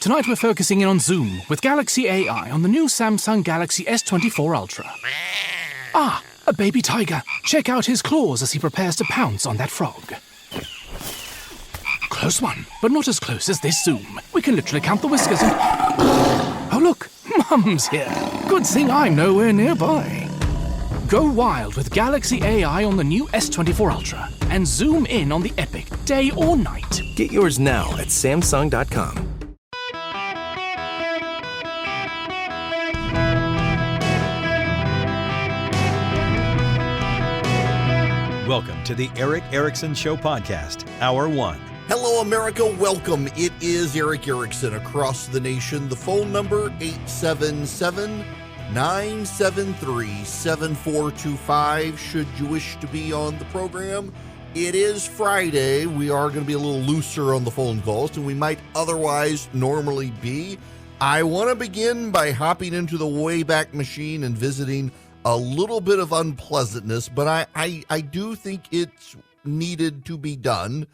Tonight we're focusing in on Zoom with Galaxy AI on the new Samsung Galaxy S24 Ultra. Ah, a baby tiger. Check out his claws as he prepares to pounce on that frog. Close one, but not as close as this Zoom. We can literally count the whiskers and... Oh look, Mum's here. Good thing I'm nowhere nearby. Go wild with Galaxy AI on the new S24 Ultra and zoom in on the epic day or night. Get yours now at Samsung.com. Welcome to the Eric Erickson Show podcast, Hour 1. Hello, America. Welcome. It is Eric Erickson across the nation. The phone number, 877-973-7425. Should you wish to be on the program, it is Friday. We are going to be a little looser on the phone calls than we might otherwise normally be. I want to begin by hopping into the Wayback Machine and visiting a little bit of unpleasantness, but I do think it's needed to be done.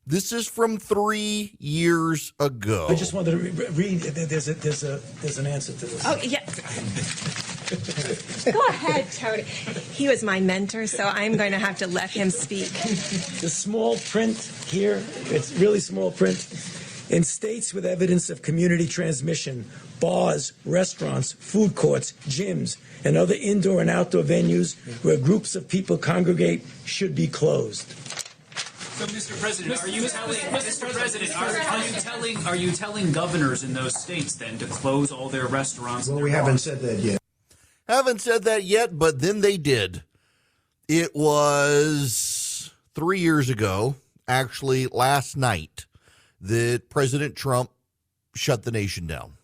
This is from 3 years ago. I just wanted to read. There's an answer to this. Oh, yeah. Go ahead, Tony. He was my mentor, so I'm going to have to let him speak. The small print here, it's really small print. In states with evidence of community transmission, bars, restaurants, food courts, gyms, and other indoor and outdoor venues where groups of people congregate should be closed. So, Mr. President, are you telling governors in those states then to close all their restaurants? Well, we haven't said that yet. Haven't said that yet, but then they did. It was 3 years ago, actually last night, that President Trump shut the nation down,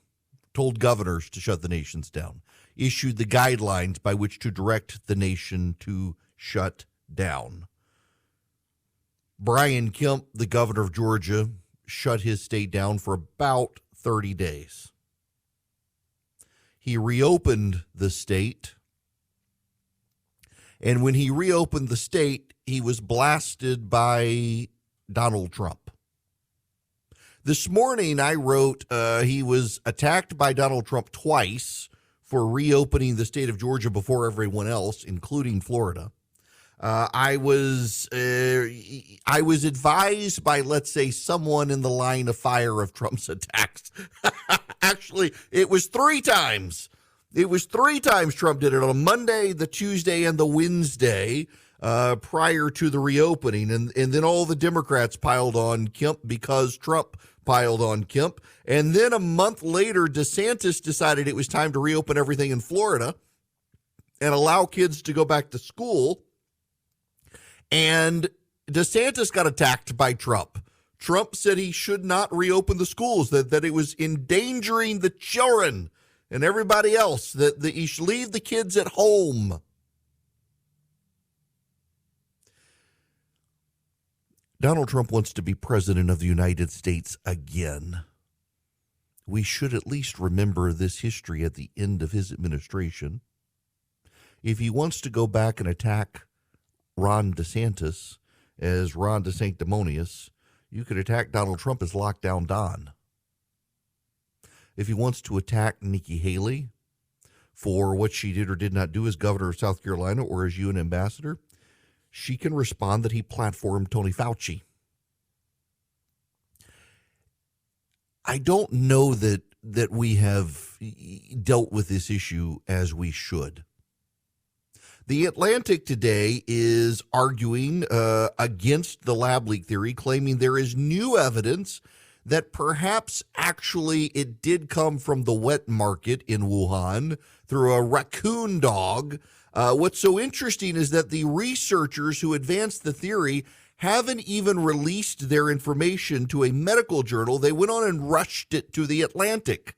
told governors to shut the nations down, issued the guidelines by which to direct the nation to shut down. Brian Kemp, the governor of Georgia, shut his state down for about 30 days. He reopened the state, and when he reopened the state, he was blasted by Donald Trump. This morning, I wrote he was attacked by Donald Trump twice for reopening the state of Georgia before everyone else, including Florida. I was advised by, let's say, someone in the line of fire of Trump's attacks. Actually, it was 3 times. It was 3 times Trump did it, on a Monday, the Tuesday, and the Wednesday prior to the reopening. And then all the Democrats piled on Kemp because Trump piled on Kemp. And then a month later, DeSantis decided it was time to reopen everything in Florida and allow kids to go back to school. And DeSantis got attacked by Trump. Trump said he should not reopen the schools, that it was endangering the children and everybody else, that he should leave the kids at home. Donald Trump wants to be president of the United States again. We should at least remember this history at the end of his administration. If he wants to go back and attack Ron DeSantis as Ron DeSanctimonious, you could attack Donald Trump as Lockdown Don. If he wants to attack Nikki Haley for what she did or did not do as governor of South Carolina or as UN ambassador, she can respond that he platformed Tony Fauci. I don't know that we have dealt with this issue as we should. The Atlantic today is arguing against the lab leak theory, claiming there is new evidence that perhaps actually it did come from the wet market in Wuhan through a raccoon dog. What's so interesting is that the researchers who advanced the theory haven't even released their information to a medical journal. They went on and rushed it to the Atlantic.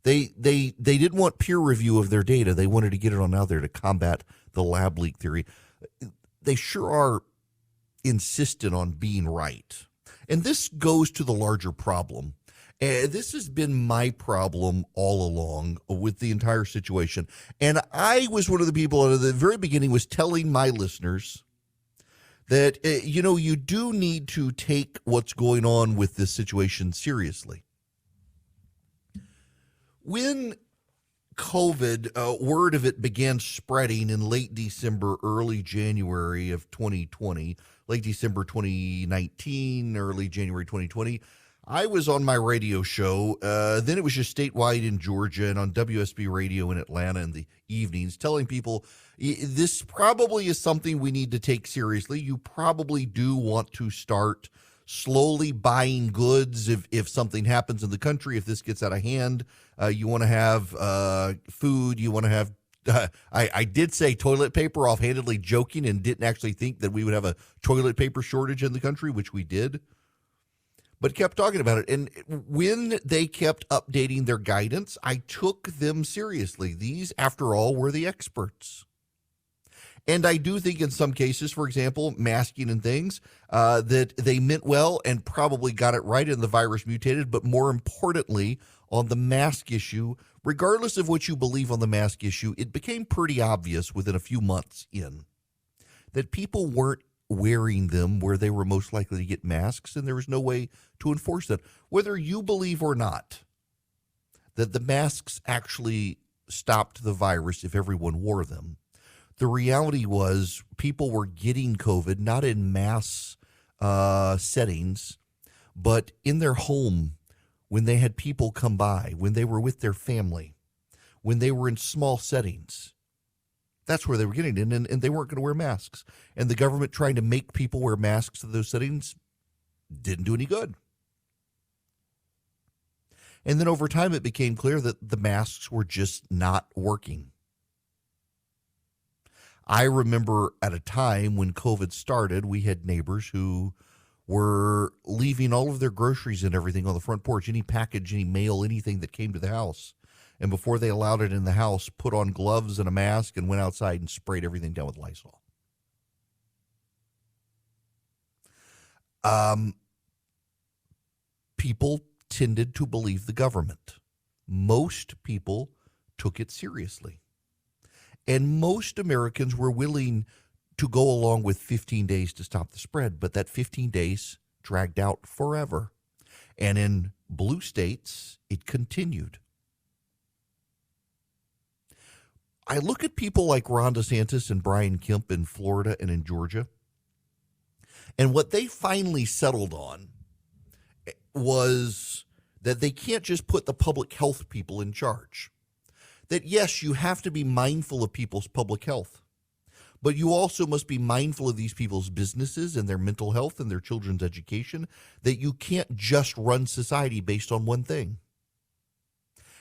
They didn't want peer review of their data. They wanted to get it on out there to combat the lab leak theory. They sure are insistent on being right. And this goes to the larger problem. This has been my problem all along with the entire situation. And I was one of the people at the very beginning was telling my listeners that, you do need to take what's going on with this situation seriously. When COVID, word of it began spreading in late December, early January of 2020, late December 2019, early January 2020, I was on my radio show. Then it was just statewide in Georgia and on WSB radio in Atlanta in the evenings, telling people this probably is something we need to take seriously. You probably do want to start slowly buying goods if something happens in the country, if this gets out of hand. You want to have food, you want to have I did say toilet paper offhandedly, joking, and didn't actually think that we would have a toilet paper shortage in the country, which we did, but kept talking about it. And when they kept updating their guidance, I took them seriously. These, after all, were the experts. And I do think in some cases, for example, masking and things, that they meant well and probably got it right and the virus mutated. But more importantly, on the mask issue, regardless of what you believe on the mask issue, it became pretty obvious within a few months in that people weren't wearing them where they were most likely to get masks, and there was no way to enforce that. Whether you believe or not that the masks actually stopped the virus if everyone wore them, the reality was people were getting COVID, not in mass settings, but in their home, when they had people come by, when they were with their family, when they were in small settings. That's where they were getting it, and they weren't going to wear masks. And the government trying to make people wear masks in those settings didn't do any good. And then over time, it became clear that the masks were just not working. I remember at a time when COVID started, we had neighbors who were leaving all of their groceries and everything on the front porch, any package, any mail, anything that came to the house. And before they allowed it in the house, put on gloves and a mask and went outside and sprayed everything down with Lysol. People tended to believe the government. Most people took it seriously. And most Americans were willing to go along with 15 days to stop the spread, but that 15 days dragged out forever. And in blue states, it continued. I look at people like Ron DeSantis and Brian Kemp in Florida and in Georgia, and what they finally settled on was that they can't just put the public health people in charge. That, yes, you have to be mindful of people's public health, but you also must be mindful of these people's businesses and their mental health and their children's education, that you can't just run society based on one thing.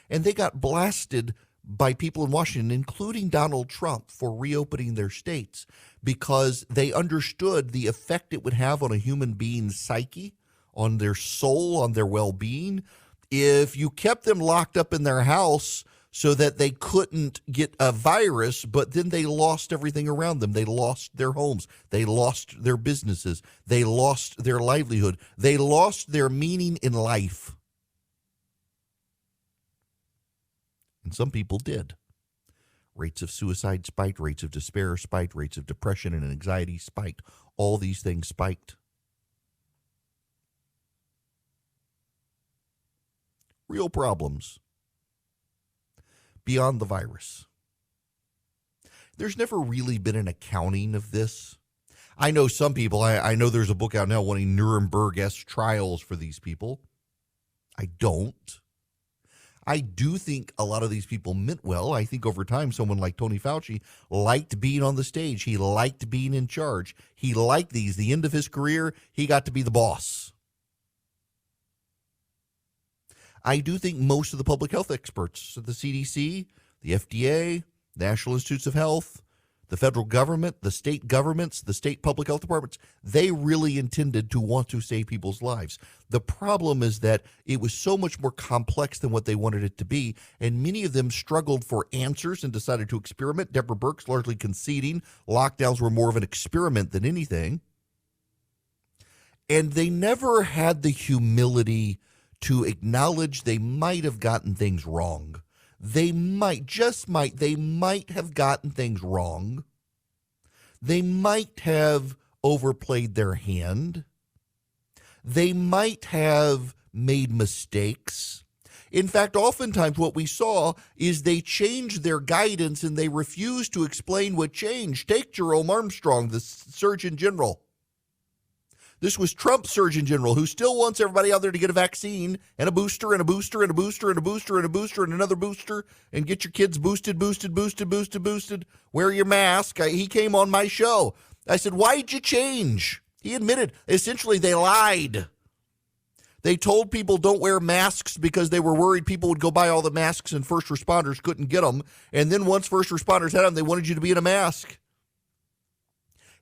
And they got blasted by people in Washington, including Donald Trump, for reopening their states because they understood the effect it would have on a human being's psyche, on their soul, on their well-being, if you kept them locked up in their house so that they couldn't get a virus, but then they lost everything around them. They lost their homes. They lost their businesses. They lost their livelihood. They lost their meaning in life. And some people did. Rates of suicide spiked, rates of despair spiked, rates of depression and anxiety spiked. All these things spiked. Real problems beyond the virus. There's never really been an accounting of this. I know some people, I know there's a book out now wanting Nuremberg-esque trials for these people. I don't. I do think a lot of these people meant well. I think over time, someone like Tony Fauci liked being on the stage. He liked being in charge. He liked these. The end of his career, he got to be the boss. I do think most of the public health experts, the CDC, the FDA, National Institutes of Health, the federal government, the state governments, the state public health departments, they really intended to want to save people's lives. The problem is that it was so much more complex than what they wanted it to be, and many of them struggled for answers and decided to experiment. Deborah Birx largely conceding lockdowns were more of an experiment than anything. And they never had the humility to acknowledge they might have gotten things wrong. They might have gotten things wrong. They might have overplayed their hand. They might have made mistakes. In fact, oftentimes what we saw is they changed their guidance and they refused to explain what changed. Take Jerome Armstrong, the Surgeon General. This was Trump's Surgeon General, who still wants everybody out there to get a vaccine and a booster and a booster and a booster and a booster and a booster and another booster and get your kids boosted. Wear your mask. He came on my show. I said, why'd you change? He admitted, essentially, they lied. They told people don't wear masks because they were worried people would go buy all the masks and first responders couldn't get them. And then once first responders had them, they wanted you to be in a mask.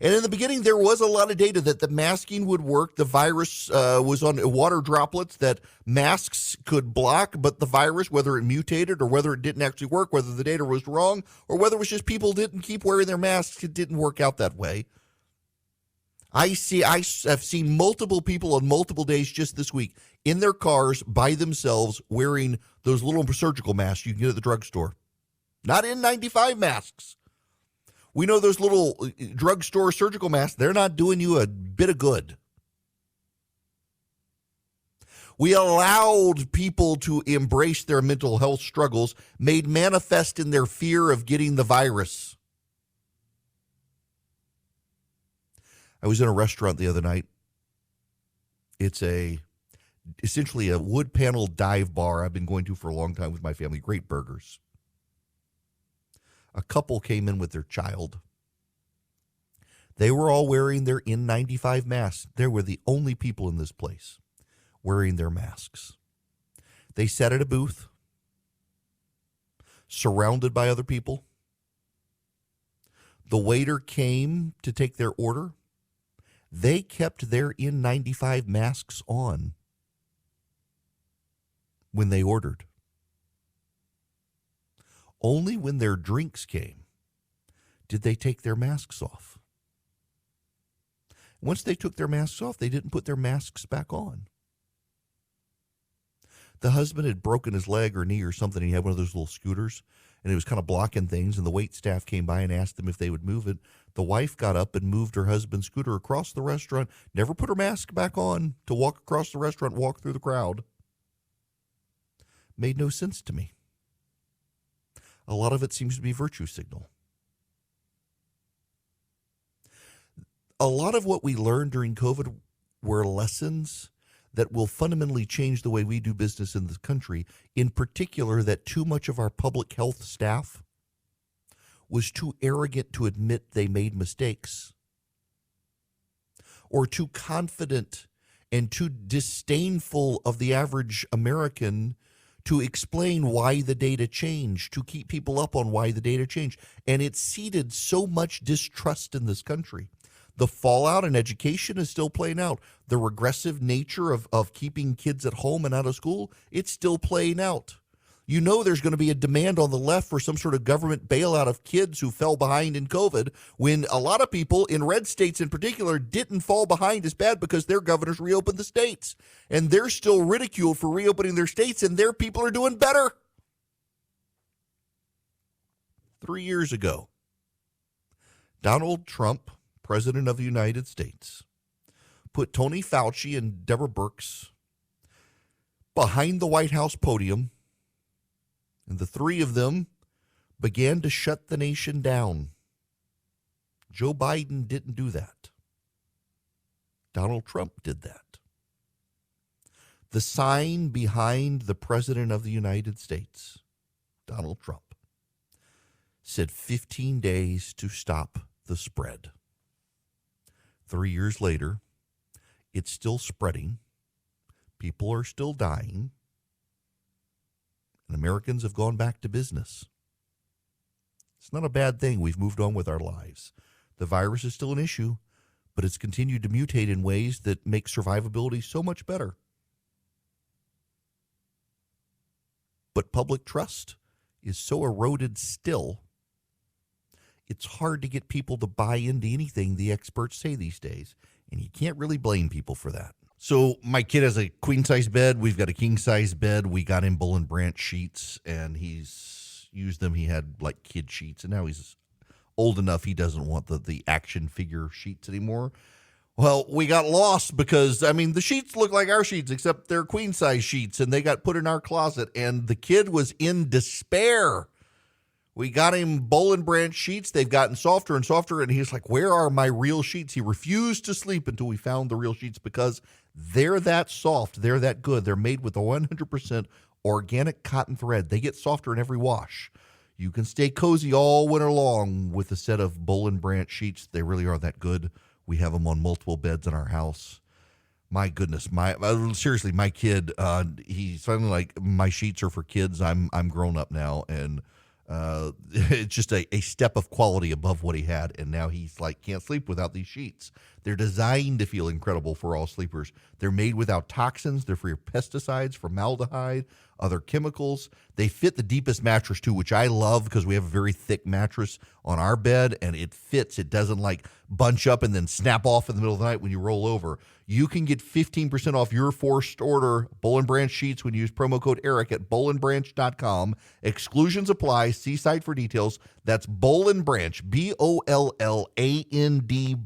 And in the beginning, there was a lot of data that the masking would work. The virus was on water droplets that masks could block, but the virus, whether it mutated or whether it didn't actually work, whether the data was wrong, or whether it was just people didn't keep wearing their masks, it didn't work out that way. I have seen multiple people on multiple days just this week in their cars by themselves wearing those little surgical masks you can get at the drugstore. Not N95 masks. We know those little drugstore surgical masks, they're not doing you a bit of good. We allowed people to embrace their mental health struggles, made manifest in their fear of getting the virus. I was in a restaurant the other night. It's essentially a wood panel dive bar I've been going to for a long time with my family. Great burgers. A couple came in with their child. They were all wearing their N95 masks. They were the only people in this place wearing their masks. They sat at a booth, surrounded by other people. The waiter came to take their order. They kept their N95 masks on when they ordered. Only when their drinks came did they take their masks off. Once they took their masks off, they didn't put their masks back on. The husband had broken his leg or knee or something. He had one of those little scooters, and it was kind of blocking things, and the wait staff came by and asked them if they would move it. The wife got up and moved her husband's scooter across the restaurant, never put her mask back on to walk across the restaurant, walk through the crowd. Made no sense to me. A lot of it seems to be virtue signal. A lot of what we learned during COVID were lessons that will fundamentally change the way we do business in this country, in particular that too much of our public health staff was too arrogant to admit they made mistakes, or too confident and too disdainful of the average American to explain why the data changed, to keep people up on why the data changed. And it seeded so much distrust in this country. The fallout in education is still playing out. The regressive nature of keeping kids at home and out of school, it's still playing out. You know there's going to be a demand on the left for some sort of government bailout of kids who fell behind in COVID, when a lot of people in red states in particular didn't fall behind as bad because their governors reopened the states. And they're still ridiculed for reopening their states, and their people are doing better. 3 years ago, Donald Trump, President of the United States, put Tony Fauci and Deborah Birx behind the White House podium, and the three of them began to shut the nation down. Joe Biden didn't do that. Donald Trump did that. The sign behind the President of the United States, Donald Trump, said 15 days to stop the spread. 3 years later, it's still spreading. People are still dying. And Americans have gone back to business. It's not a bad thing. We've moved on with our lives. The virus is still an issue, but it's continued to mutate in ways that make survivability so much better. But public trust is so eroded still, it's hard to get people to buy into anything the experts say these days, and you can't really blame people for that. So my kid has a queen-size bed. We've got a king-size bed. We got him Bull and Branch sheets, and he's used them. He had like kid sheets, and now he's old enough he doesn't want the action figure sheets anymore. Well, we got lost because, I mean, the sheets look like our sheets, except they're queen-size sheets, and they got put in our closet, and the kid was in despair. We got him Boll and Branch sheets. They've gotten softer and softer, and he's like, where are my real sheets? He refused to sleep until we found the real sheets because they're that soft. They're that good. They're made with a 100% organic cotton thread. They get softer in every wash. You can stay cozy all winter long with a set of Boll and Branch sheets. They really are that good. We have them on multiple beds in our house. My goodness, seriously, my kid, he's finally like, my sheets are for kids. I'm grown up now, and it's just a step of quality above what he had, and now he's like, can't sleep without these sheets. They're designed to feel incredible for all sleepers. They're made without toxins. They're free of pesticides, formaldehyde, other chemicals. They fit the deepest mattress too, which I love because we have a very thick mattress on our bed, and it fits. It doesn't like bunch up and then snap off in the middle of the night when you roll over. You can get 15% off your first order Boll and Branch sheets when you use promo code ERIC at bollandbranch.com. Exclusions apply. See site for details. That's Boll and Branch, BOLLAND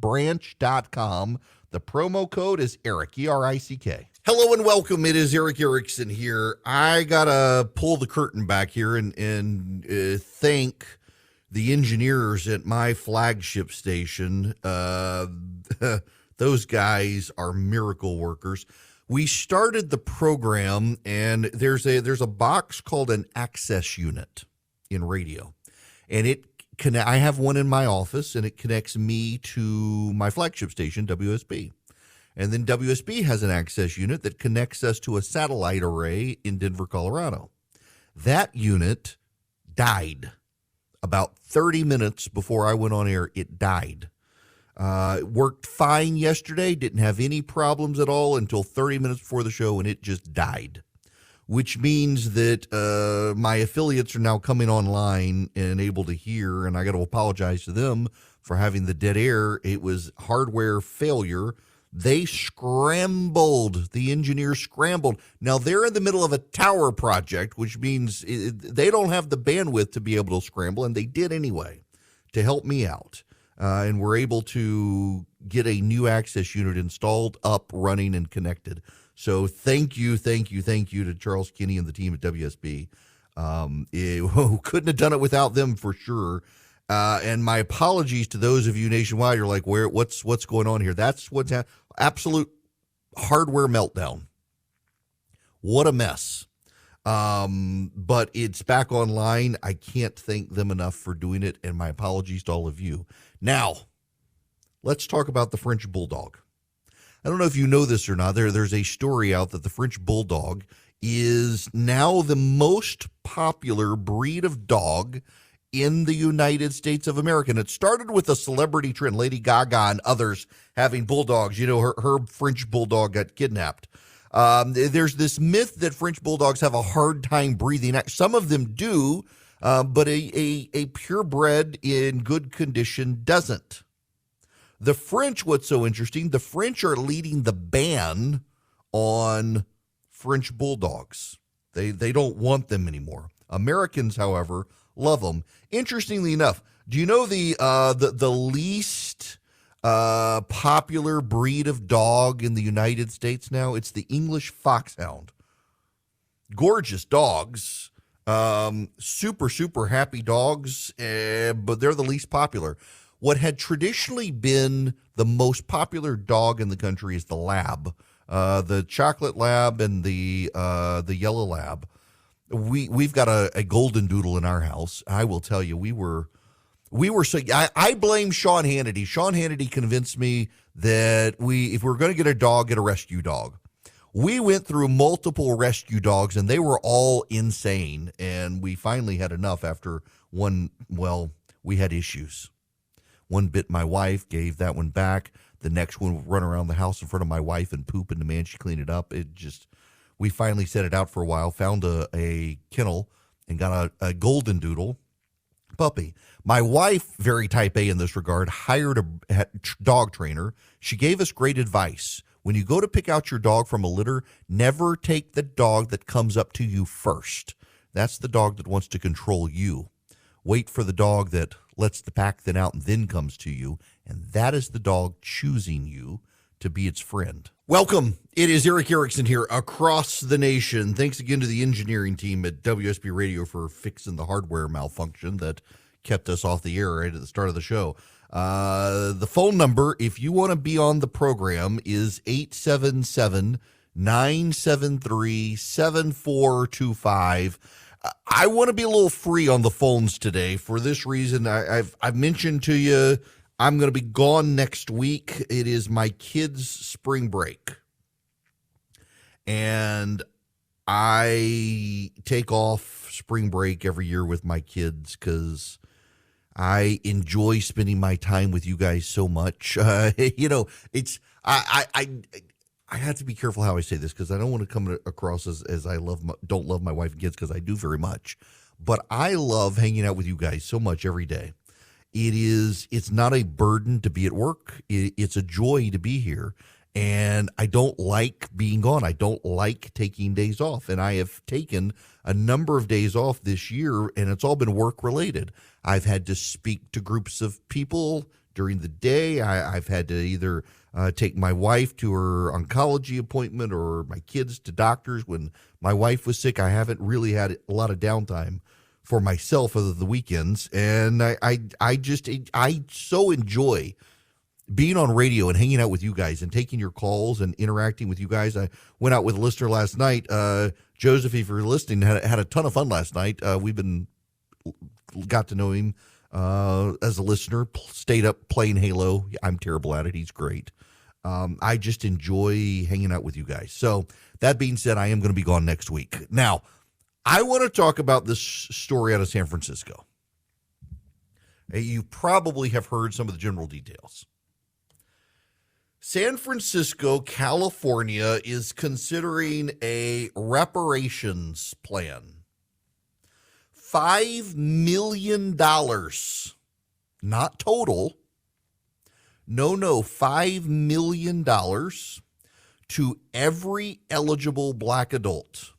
branch.com. The promo code is ERIC, ERICK. Hello and welcome. It is Eric Erickson here. I got to pull the curtain back here and thank the engineers at my flagship station. Those guys are miracle workers. We started the program, and there's a box called an access unit in radio, and I have one in my office, and it connects me to my flagship station, WSB. And then WSB has an access unit that connects us to a satellite array in Denver, Colorado. That unit died about 30 minutes before I went on air. It died. It worked fine yesterday, didn't have any problems at all until 30 minutes before the show, and it just died, which means that my affiliates are now coming online and able to hear, and I got to apologize to them for having the dead air. It was hardware failure. They scrambled. The engineers scrambled. Now, they're in the middle of a tower project, which means they don't have the bandwidth to be able to scramble, and they did anyway to help me out. And we're able to get a new access unit installed, up, running, and connected. So thank you to Charles Kinney and the team at WSB. Couldn't have done it without them for sure. And my apologies to those of you nationwide. You're like, what's going on here? That's what's absolute hardware meltdown. What a mess. But it's back online. I can't thank them enough for doing it, and my apologies to all of you. Now, let's talk about the French Bulldog. I don't know if you know this or not. There's a story out that the French Bulldog is now the most popular breed of dog in the United States of America. And it started with a celebrity trend, Lady Gaga and others having bulldogs. You know, her French Bulldog got kidnapped. There's this myth that French Bulldogs have a hard time breathing. Some of them do, but a purebred in good condition doesn't. The French, what's so interesting, the French are leading the ban on French Bulldogs. They don't want them anymore. Americans, however, love them. Interestingly enough, do you know the least popular breed of dog in the United States now? It's the English Foxhound. Gorgeous dogs, super happy dogs, but they're the least popular. What had traditionally been the most popular dog in the country is the lab, the chocolate lab and the yellow lab. We've got a golden doodle in our house. I will tell you, we were so. I blame Sean Hannity. Sean Hannity convinced me that if we're going to get a dog, get a rescue dog. We went through multiple rescue dogs, and they were all insane. And we finally had enough after one. Well, we had issues. One bit my wife, gave that one back. The next one would run around the house in front of my wife and poop, and the man she cleaned it up. We finally set it out for a while, found a kennel, and got a golden doodle puppy. My wife, very type A in this regard, hired a dog trainer. She gave us great advice. When you go to pick out your dog from a litter, never take the dog that comes up to you first. That's the dog that wants to control you. Wait for the dog that lets the pack thin out, and then comes to you. And that is the dog choosing you to be its friend. Welcome. It is Eric Erickson here across the nation. Thanks again to the engineering team at WSB Radio for fixing the hardware malfunction that kept us off the air right at the start of the show. The phone number, if you want to be on the program, is 877-973-7425. I want to be a little free on the phones today for this reason. I've mentioned to you I'm going to be gone next week. It is my kids' spring break. And I take off spring break every year with my kids because I enjoy spending my time with you guys so much. It's I have to be careful how I say this because I don't want to come across as I don't love my wife and kids, because I do very much. But I love hanging out with you guys so much every day. It's not a burden to be at work. It's a joy to be here. And I don't like being gone. I don't like taking days off. And I have taken a number of days off this year, and it's all been work related. I've had to speak to groups of people during the day. I've had to either take my wife to her oncology appointment or my kids to doctors. When my wife was sick, I haven't really had a lot of downtime for myself other than the weekends. And I so enjoy being on radio and hanging out with you guys and taking your calls and interacting with you guys. I went out with a listener last night. Joseph, if you're listening, had a ton of fun last night. Got to know him as a listener, stayed up playing Halo. I'm terrible at it. He's great. I just enjoy hanging out with you guys. So that being said, I am going to be gone next week. Now, I want to talk about this story out of San Francisco. You probably have heard some of the general details. San Francisco, California is considering a reparations plan. $5 million, not total. No, $5 million to every eligible black adult.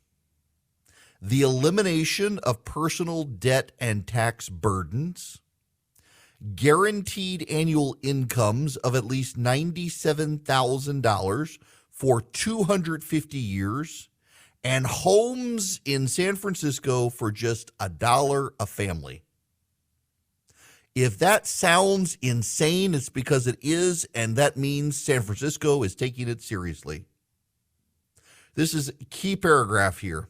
The elimination of personal debt and tax burdens, guaranteed annual incomes of at least $97,000 for 250 years, and homes in San Francisco for just $1 a family. If that sounds insane, it's because it is, and that means San Francisco is taking it seriously. This is a key paragraph here.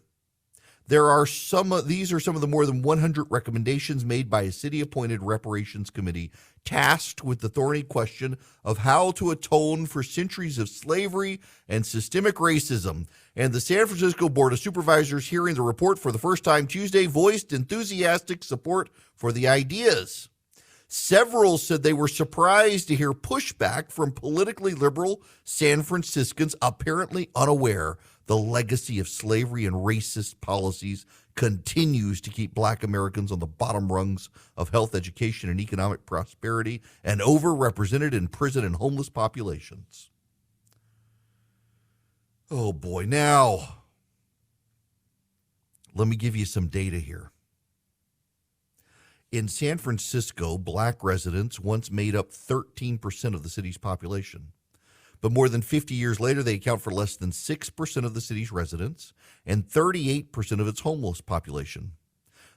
These are some of the more than 100 recommendations made by a city-appointed reparations committee tasked with the thorny question of how to atone for centuries of slavery and systemic racism. And the San Francisco Board of Supervisors, hearing the report for the first time Tuesday, voiced enthusiastic support for the ideas. Several said they were surprised to hear pushback from politically liberal San Franciscans, apparently unaware the legacy of slavery and racist policies continues to keep black Americans on the bottom rungs of health, education, and economic prosperity, and overrepresented in prison and homeless populations. Oh boy, now let me give you some data here. In San Francisco, black residents once made up 13% of the city's population. But more than 50 years later, they account for less than 6% of the city's residents and 38% of its homeless population.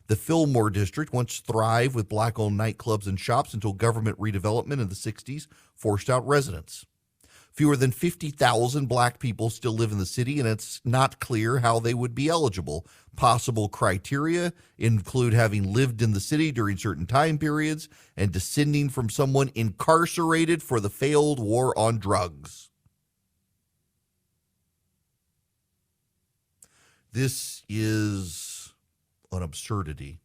The Fillmore district once thrived with black-owned nightclubs and shops until government redevelopment in the 60s forced out residents. Fewer than 50,000 black people still live in the city, and it's not clear how they would be eligible. Possible criteria include having lived in the city during certain time periods and descending from someone incarcerated for the failed war on drugs. This is an absurdity.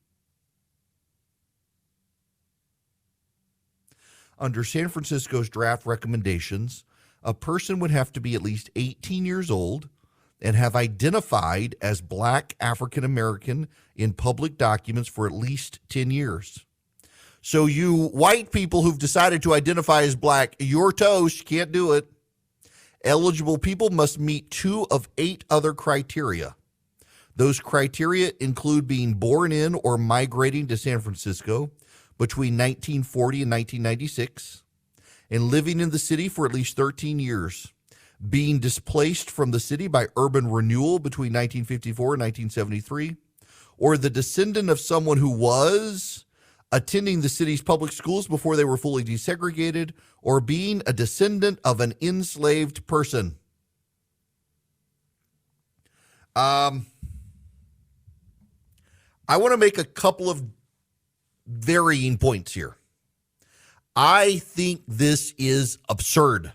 Under San Francisco's draft recommendations, a person would have to be at least 18 years old and have identified as black African American in public documents for at least 10 years. So you white people who've decided to identify as black, you're toast, you can't do it. Eligible people must meet 2 of 8 other criteria. Those criteria include being born in or migrating to San Francisco, between 1940 and 1996, and living in the city for at least 13 years, being displaced from the city by urban renewal between 1954 and 1973, or the descendant of someone who was attending the city's public schools before they were fully desegregated, or being a descendant of an enslaved person. I want to make a couple of varying points here. I think this is absurd.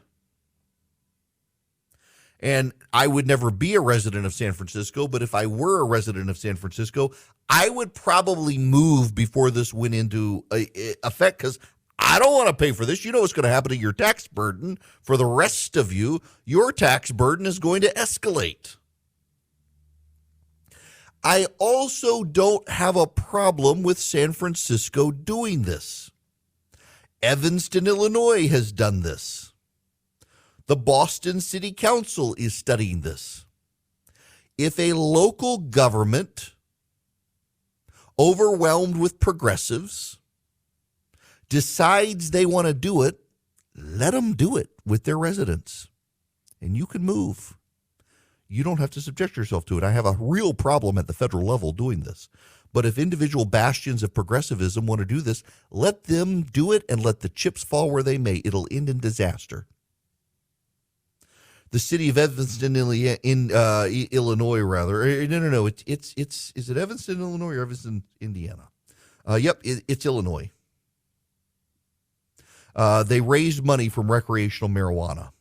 And I would never be a resident of San Francisco, but if I were a resident of San Francisco, I would probably move before this went into effect, because I don't want to pay for this. You know what's going to happen to your tax burden for the rest of you. Your tax burden is going to escalate. I also don't have a problem with San Francisco doing this. Evanston, Illinois has done this. The Boston City Council is studying this. If a local government, overwhelmed with progressives, decides they want to do it, let them do it with their residents. And you can move. You don't have to subject yourself to it. I have a real problem at the federal level doing this. But if individual bastions of progressivism want to do this, let them do it and let the chips fall where they may. It'll end in disaster. The city of Evanston, Illinois, rather. No. It's is it Evanston, Illinois, or Evanston, Indiana? Yep, it's Illinois. They raised money from recreational marijuana.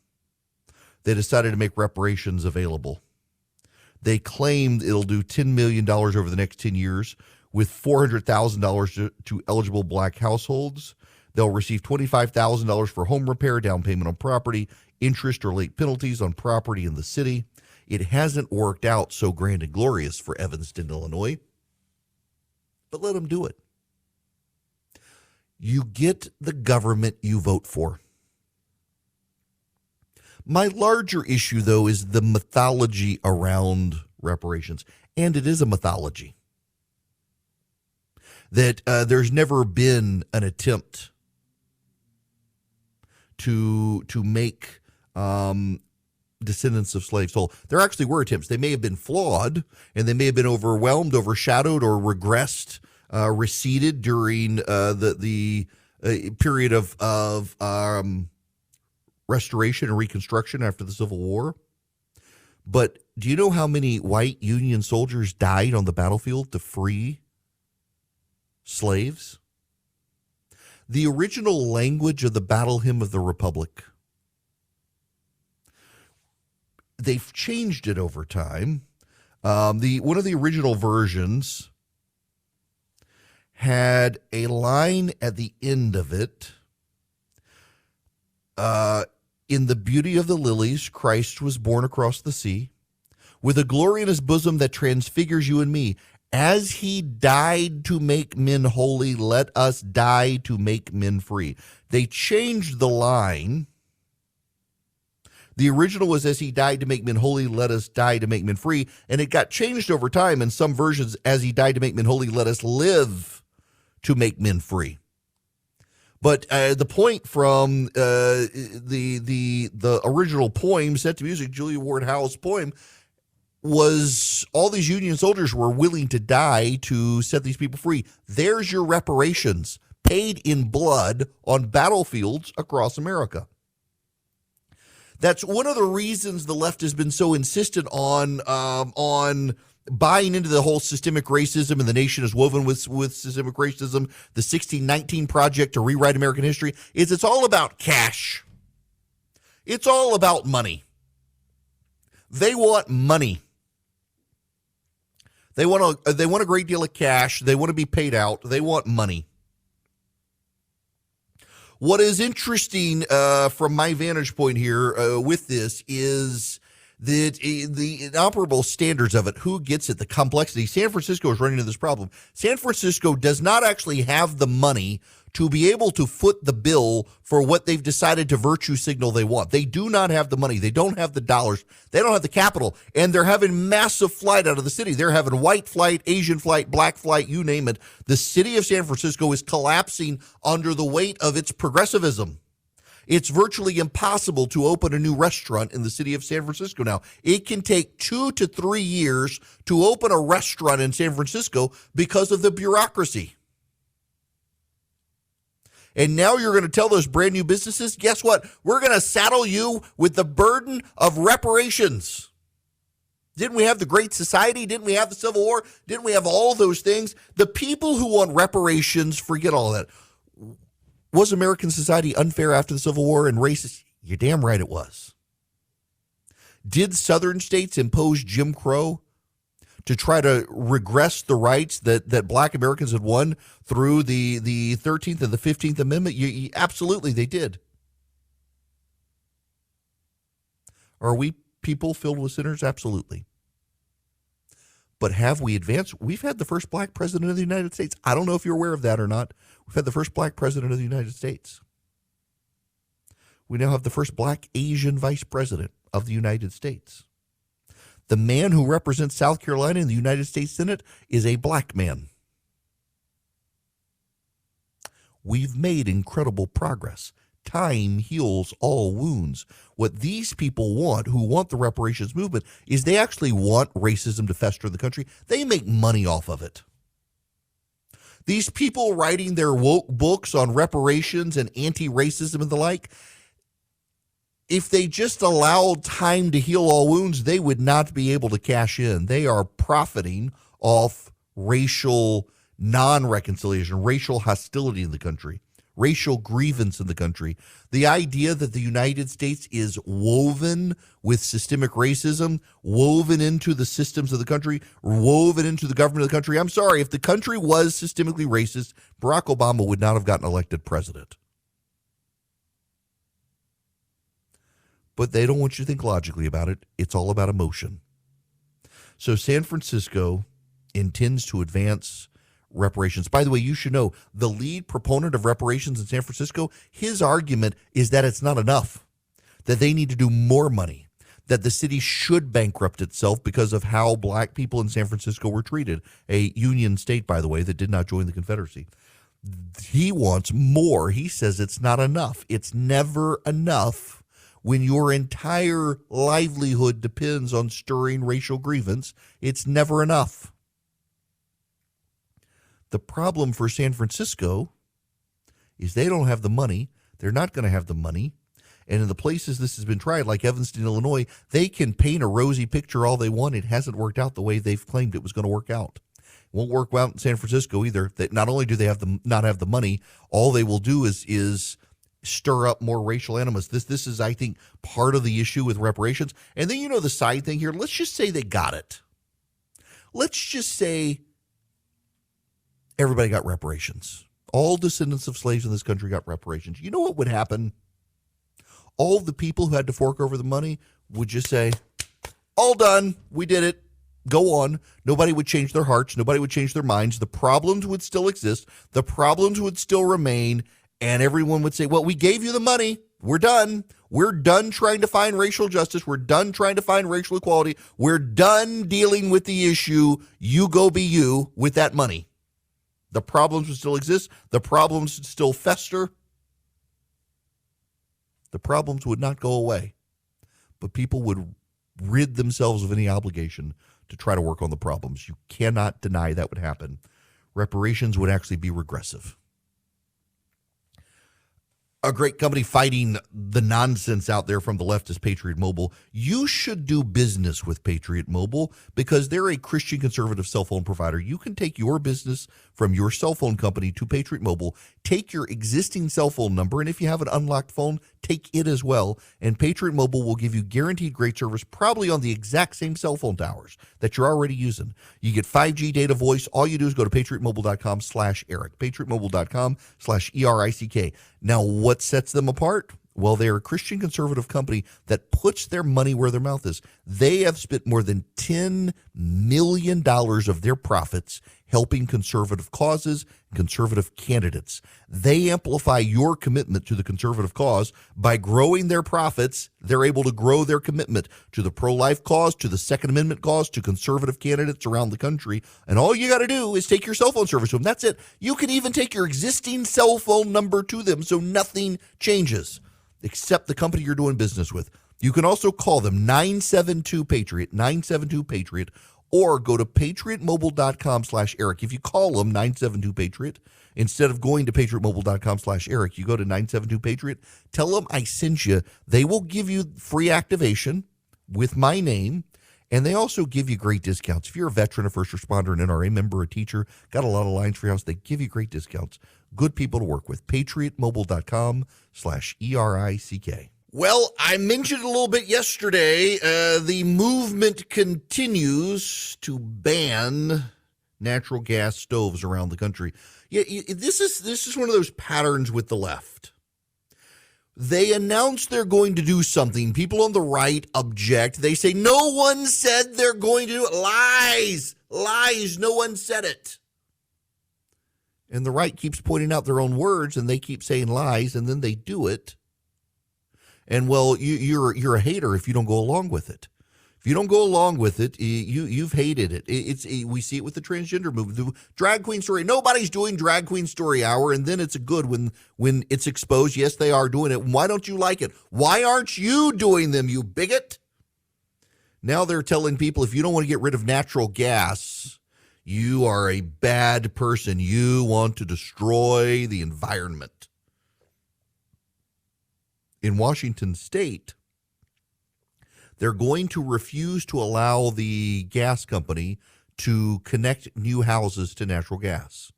They decided to make reparations available. They claimed it'll do $10 million over the next 10 years, with $400,000 to eligible black households. They'll receive $25,000 for home repair, down payment on property, interest or late penalties on property in the city. It hasn't worked out so grand and glorious for Evanston, Illinois, but let them do it. You get the government you vote for. My larger issue, though, is the mythology around reparations, and it is a mythology. That there's never been an attempt to make descendants of slaves whole. There actually were attempts. They may have been flawed, and they may have been overwhelmed, overshadowed, or regressed, receded during the period of restoration and reconstruction after the Civil War. But do you know how many white Union soldiers died on the battlefield to free slaves? The original language of the Battle Hymn of the Republic, they've changed it over time. One of the original versions had a line at the end of it. In the beauty of the lilies, Christ was born across the sea, with a glory in his bosom that transfigures you and me. As he died to make men holy, let us die to make men free. They changed the line. The original was, as he died to make men holy, let us die to make men free. And it got changed over time. In some versions, as he died to make men holy, let us live to make men free. But the point from the original poem set to music, Julia Ward Howe's poem, was all these Union soldiers were willing to die to set these people free. There's your reparations, paid in blood on battlefields across America. That's one of the reasons the left has been so insistent on buying into the whole systemic racism, and the nation is woven with systemic racism. The 1619 Project to rewrite American history is it's all about cash. It's all about money. They want money. They want a great deal of cash. They want to be paid out. They want money. What is interesting from my vantage point here with this is the inoperable standards of it, who gets it, the complexity. San Francisco is running into this problem. San Francisco does not actually have the money to be able to foot the bill for what they've decided to virtue signal they want. They do not have the money. They don't have the dollars. They don't have the capital. And they're having massive flight out of the city. They're having white flight, Asian flight, black flight, you name it. The city of San Francisco is collapsing under the weight of its progressivism. It's virtually impossible to open a new restaurant in the city of San Francisco now. It can take 2 to 3 years to open a restaurant in San Francisco because of the bureaucracy. And now you're going to tell those brand new businesses, guess what? We're going to saddle you with the burden of reparations. Didn't we have the Great Society? Didn't we have the Civil War? Didn't we have all those things? The people who want reparations, forget all that. Was American society unfair after the Civil War and racist? You're damn right it was. Did Southern states impose Jim Crow to try to regress the rights that black Americans had won through the 13th and the 15th Amendment? Absolutely, they did. Are we people filled with sinners? Absolutely. But have we advanced? We've had the first black president of the United States. I don't know if you're aware of that or not. We've had the first black president of the United States. We now have the first black Asian vice president of the United States. The man who represents South Carolina in the United States Senate is a black man. We've made incredible progress. Time heals all wounds. What these people want, who want the reparations movement, is they actually want racism to fester in the country. They make money off of it. These people writing their woke books on reparations and anti-racism and the like, if they just allowed time to heal all wounds, they would not be able to cash in. They are profiting off racial non-reconciliation, racial hostility in the country, racial grievance in the country. The idea that the United States is woven with systemic racism, woven into the systems of the country, woven into the government of the country. I'm sorry, if the country was systemically racist, Barack Obama would not have gotten elected president. But they don't want you to think logically about it. It's all about emotion. So San Francisco intends to advance reparations. By the way, you should know the lead proponent of reparations in San Francisco, his argument is that it's not enough, that they need to do more money, that the city should bankrupt itself because of how black people in San Francisco were treated, a union state, by the way, that did not join the Confederacy. He wants more. He says it's not enough. It's never enough when your entire livelihood depends on stirring racial grievance. It's never enough. The problem for San Francisco is they don't have the money. They're not going to have the money. And in the places this has been tried, like Evanston, Illinois, they can paint a rosy picture all they want. It hasn't worked out the way they've claimed it was going to work out. It won't work out in San Francisco either. That not only do they have not have the money, all they will do is stir up more racial animus. This is, I think, part of the issue with reparations. And then, the side thing here, let's just say they got it. Let's just say everybody got reparations. All descendants of slaves in this country got reparations. You know what would happen? All the people who had to fork over the money would just say, all done, we did it, go on. Nobody would change their hearts. Nobody would change their minds. The problems would still exist. The problems would still remain. And everyone would say, well, we gave you the money. We're done. We're done trying to find racial justice. We're done trying to find racial equality. We're done dealing with the issue. You go be you with that money. The problems would still exist. The problems would still fester. The problems would not go away. But people would rid themselves of any obligation to try to work on the problems. You cannot deny that would happen. Reparations would actually be regressive. A great company fighting the nonsense out there from the left is Patriot Mobile. You should do business with Patriot Mobile because they're a Christian conservative cell phone provider. You can take your business from your cell phone company to Patriot Mobile, take your existing cell phone number, and if you have an unlocked phone, take it as well. And Patriot Mobile will give you guaranteed great service, probably on the exact same cell phone towers that you're already using. You get 5G data voice. All you do is go to patriotmobile.com/Eric, patriotmobile.com/ERICK. Now, what sets them apart? Well, they're a Christian conservative company that puts their money where their mouth is. They have spent more than $10 million of their profits helping conservative causes, conservative candidates. They amplify your commitment to the conservative cause. By growing their profits, they're able to grow their commitment to the pro-life cause, to the Second Amendment cause, to conservative candidates around the country. And all you got to do is take your cell phone service to them. That's it. You can even take your existing cell phone number to them so nothing changes except the company you're doing business with. You can also call them 972-PATRIOT, 972-PATRIOT, or go to patriotmobile.com/Eric. If you call them 972-PATRIOT, instead of going to patriotmobile.com/Eric, you go to 972-PATRIOT, tell them I sent you. They will give you free activation with my name, and they also give you great discounts. If you're a veteran, a first responder, an NRA member, a teacher, got a lot of lines for your house, they give you great discounts. Good people to work with. patriotmobile.com/ERICK. Well, I mentioned a little bit yesterday, the movement continues to ban natural gas stoves around the country. Yeah, this is one of those patterns with the left. They announce they're going to do something. People on the right object. They say, no one said they're going to do it. Lies. Lies. No one said it. And the right keeps pointing out their own words, and they keep saying lies, and then they do it. And, well, you're a hater if you don't go along with it. If you don't go along with it, you've hated it. We see it with the transgender movement, the drag queen story. Nobody's doing drag queen story hour, and then it's good when it's exposed. Yes, they are doing it. Why don't you like it? Why aren't you doing them, you bigot? Now they're telling people if you don't want to get rid of natural gas, you are a bad person. You want to destroy the environment. In Washington State, they're going to refuse to allow the gas company to connect new houses to natural gas.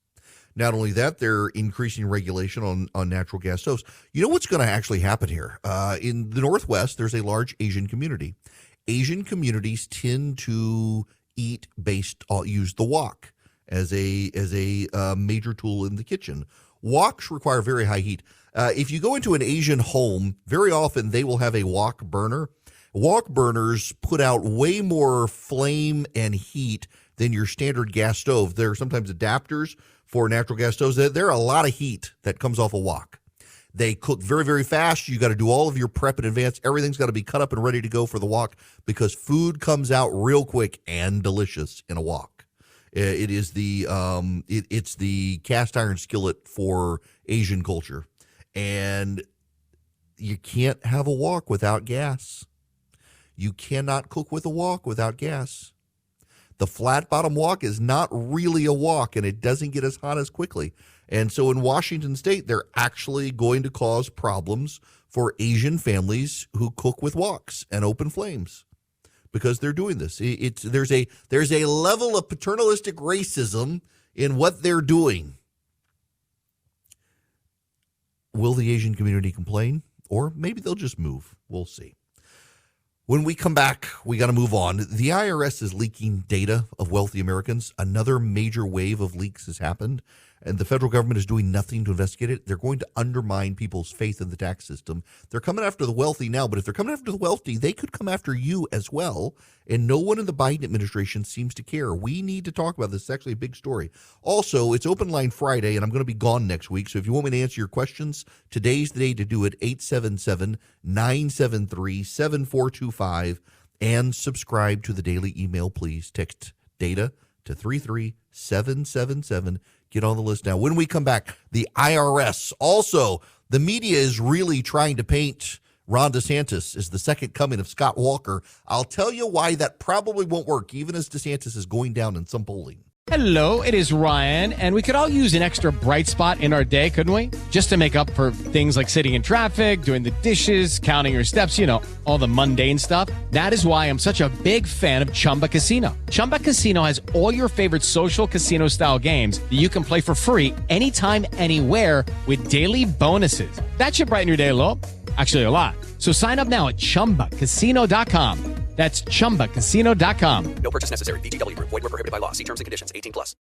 Not only that, they're increasing regulation on natural gas stoves. You know what's going to actually happen here? In the Northwest, there's a large Asian community. Asian communities tend to use the wok as a major tool in the kitchen. Woks require very high heat. If you go into an Asian home, very often they will have a wok burner. Wok burners put out way more flame and heat than your standard gas stove. There are sometimes adapters for natural gas stoves. There are a lot of heat that comes off a wok. They cook very, very fast. You got to do all of your prep in advance. Everything's got to be cut up and ready to go for the wok because food comes out real quick and delicious in a wok. It is it's the cast iron skillet for Asian culture. And you can't have a wok without gas. You cannot cook with a wok without gas. The flat bottom wok is not really a wok, and it doesn't get as hot as quickly. And so in Washington State, they're actually going to cause problems for Asian families who cook with woks and open flames because they're doing this. There's a level of paternalistic racism in what they're doing. Will the Asian community complain? Or maybe they'll just move. We'll see. When we come back, we got to move on. The IRS is leaking data of wealthy Americans. Another major wave of leaks has happened, and the federal government is doing nothing to investigate it. They're going to undermine people's faith in the tax system. They're coming after the wealthy now, but if they're coming after the wealthy, they could come after you as well, and no one in the Biden administration seems to care. We need to talk about this. It's actually a big story. Also, it's Open Line Friday, and I'm going to be gone next week, so if you want me to answer your questions, today's the day to do it, 877-973-7425, and subscribe to the daily email, please. Text DATA to 33777. Get on the list now. When we come back, the IRS. Also, the media is really trying to paint Ron DeSantis as the second coming of Scott Walker. I'll tell you why that probably won't work, even as DeSantis is going down in some polling. Hello, it is Ryan, and we could all use an extra bright spot in our day, couldn't we? Just to make up for things like sitting in traffic, doing the dishes, counting your steps, all the mundane stuff. That is why I'm such a big fan of Chumba Casino. Chumba Casino has all your favorite social casino-style games that you can play for free anytime, anywhere with daily bonuses. That should brighten your day a little. Actually, a lot. So sign up now at ChumbaCasino.com. That's ChumbaCasino.com. No purchase necessary. VGW Group. Void where prohibited by law. See terms and conditions. 18+.